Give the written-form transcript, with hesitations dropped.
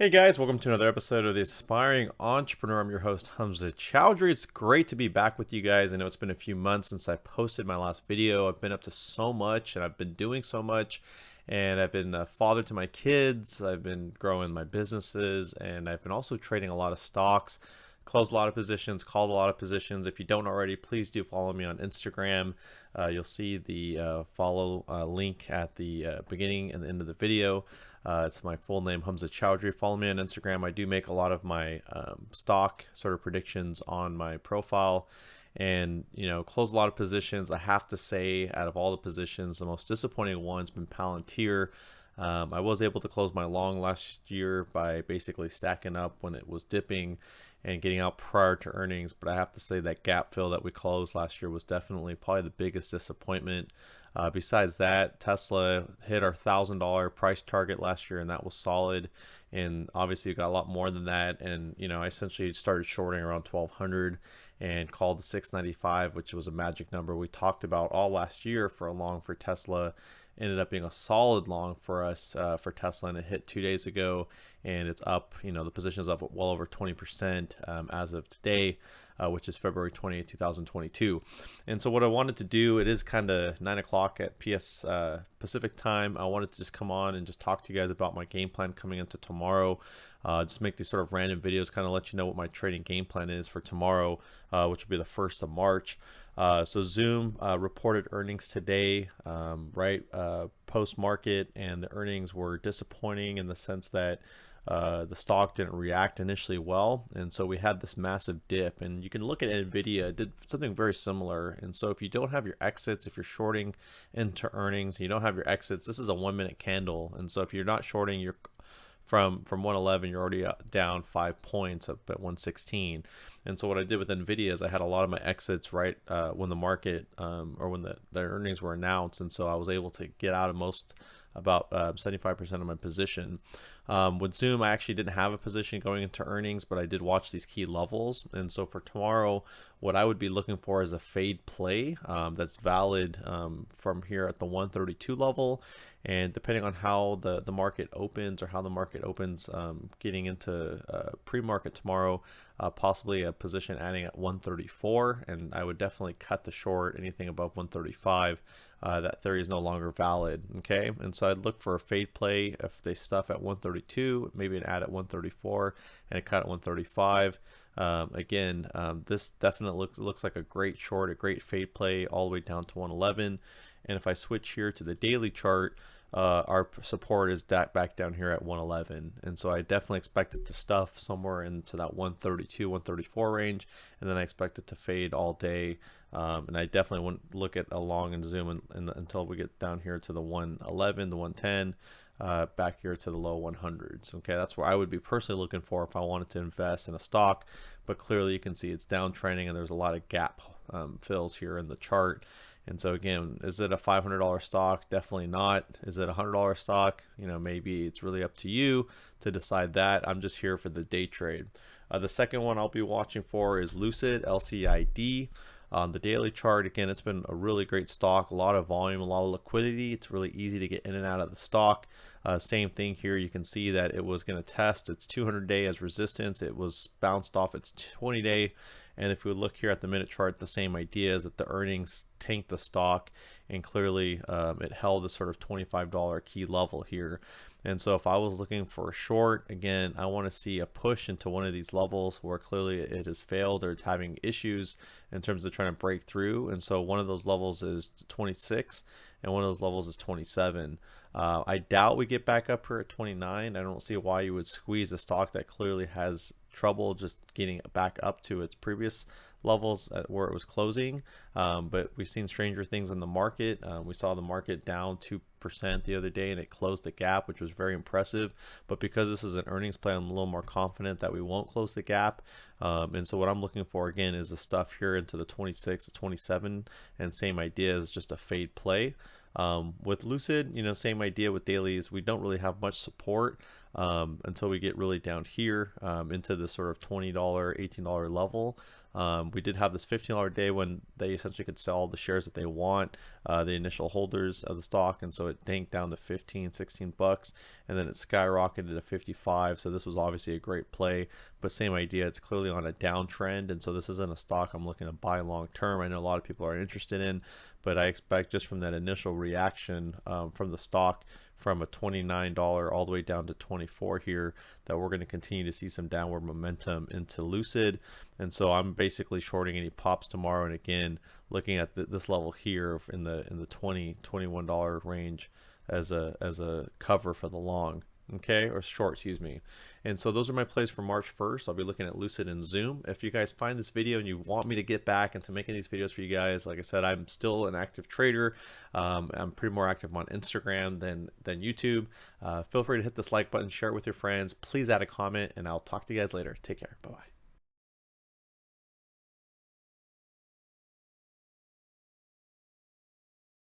Hey guys, welcome to another episode of The Aspiring Entrepreneur. I'm your host, Hamza Chowdhury. It's great to be back with you guys. I know it's been a few months since I posted my last video. I've been up to so much and I've been doing so much, and I've been a father to my kids. I've been growing my businesses, and I've been also trading a lot of stocks, closed a lot of positions, called a lot of positions. If you don't already, please do follow me on Instagram. You'll see the follow link at the beginning and the end of the video. It's my full name, Hamza Chowdhury. Follow me on Instagram. I do make a lot of my stock sort of predictions on my profile, and close a lot of positions. I have to say, out of all the positions, the most disappointing one's been Palantir. I was able to close my long last year by basically stacking up when it was dipping and getting out prior to earnings, but I have to say that gap fill that we closed last year was definitely probably the biggest disappointment. Besides that, Tesla hit our $1,000 price target last year, and that was solid. And obviously, we got a lot more than that. And I essentially started shorting around 1,200 and called the 695, which was a magic number we talked about all last year for a long for Tesla. Ended up being a solid long for us for Tesla, and it hit 2 days ago, and it's up. The position is up well over 20% as of today, which is February 20th, 2022. And so what I wanted to do, it is kind of 9 o'clock at Pacific time. I wanted to just come on and just talk to you guys about my game plan coming into tomorrow. Just make these sort of random videos, kind of let you know what my trading game plan is for tomorrow, which will be the 1st of March. So Zoom reported earnings today, right post-market, and the earnings were disappointing in the sense that the stock didn't react initially well, and so we had this massive dip. And you can look at Nvidia, it did something very similar. And so if you don't have your exits, if you're shorting into earnings, you don't have your exits, this is a 1-minute candle. And so if you're not shorting, you're from 111, you're already down 5 points up at 116. And so what I did with Nvidia is I had a lot of my exits right when the market or when the earnings were announced, and so I was able to get out of about 75% of my position. With Zoom, I actually didn't have a position going into earnings, but I did watch these key levels. And so for tomorrow, what I would be looking for is a fade play that's valid from here at the 132 level. And depending on how the market opens, or how the market opens getting into pre-market tomorrow, possibly a position adding at 134. And I would definitely cut the short anything above 135. That theory is no longer valid. Okay, and so I'd look for a fade play if they stuff at 132, maybe an add at 134 and a cut at 135. Again, this definitely looks like a great short, a great fade play all the way down to 111. And if I switch here to the daily chart, our support is back down here at 111, and so I definitely expect it to stuff somewhere into that 132 134 range, and then I expect it to fade all day. And I definitely wouldn't look at a long and Zoom until we get down here to the 111, the 110, back here to the low 100s. Okay, that's where I would be personally looking for if I wanted to invest in a stock. But clearly you can see it's downtrending, and there's a lot of gap fills here in the chart. And so again, is it a $500 stock? Definitely not. Is it a $100 stock? Maybe. It's really up to you to decide that. I'm just here for the day trade. The second one I'll be watching for is Lucid, LCID. On the daily chart, again, it's been a really great stock, a lot of volume, a lot of liquidity. It's really easy to get in and out of the stock. Same thing here. You can see that it was going to test its 200-day as resistance. It was bounced off its 20-day. And if we look here at the minute chart, the same idea is that the earnings tanked the stock, and clearly it held a sort of $25 key level here. And so if I was looking for a short, again, I want to see a push into one of these levels where clearly it has failed, or it's having issues in terms of trying to break through. And so one of those levels is 26, and one of those levels is 27. I doubt we get back up here at 29. I don't see why you would squeeze a stock that clearly has trouble just getting back up to its previous levels at where it was closing. But we've seen stranger things in the market. We saw the market down 2% the other day, and it closed the gap, which was very impressive. But because this is an earnings play, I'm a little more confident that we won't close the gap. And so what I'm looking for again is the stuff here into the 26 to 27, and same idea is just a fade play. With Lucid, same idea with dailies. We don't really have much support until we get really down here into the sort of $20, $18 level. We did have this $15 day when they essentially could sell the shares that they want, the initial holders of the stock, and so it tanked down to 15, 16 bucks, and then it skyrocketed to 55. So this was obviously a great play, but same idea. It's clearly on a downtrend, and so this isn't a stock I'm looking to buy long term. I know a lot of people are interested in, but I expect just from that initial reaction from the stock, from a $29 all the way down to 24 here, that we're going to continue to see some downward momentum into Lucid. And so I'm basically shorting any pops tomorrow, and again looking at this level here in the $21 range as a cover for the long, okay, or short, excuse me. And so those are my plays for March 1st. I'll be looking at Lucid and Zoom. If you guys find this video and you want me to get back into making these videos for you guys, like I said, I'm still an active trader. I'm pretty more active on Instagram than YouTube. Feel free to hit this like button, share it with your friends. Please add a comment, and I'll talk to you guys later. Take care. Bye-bye.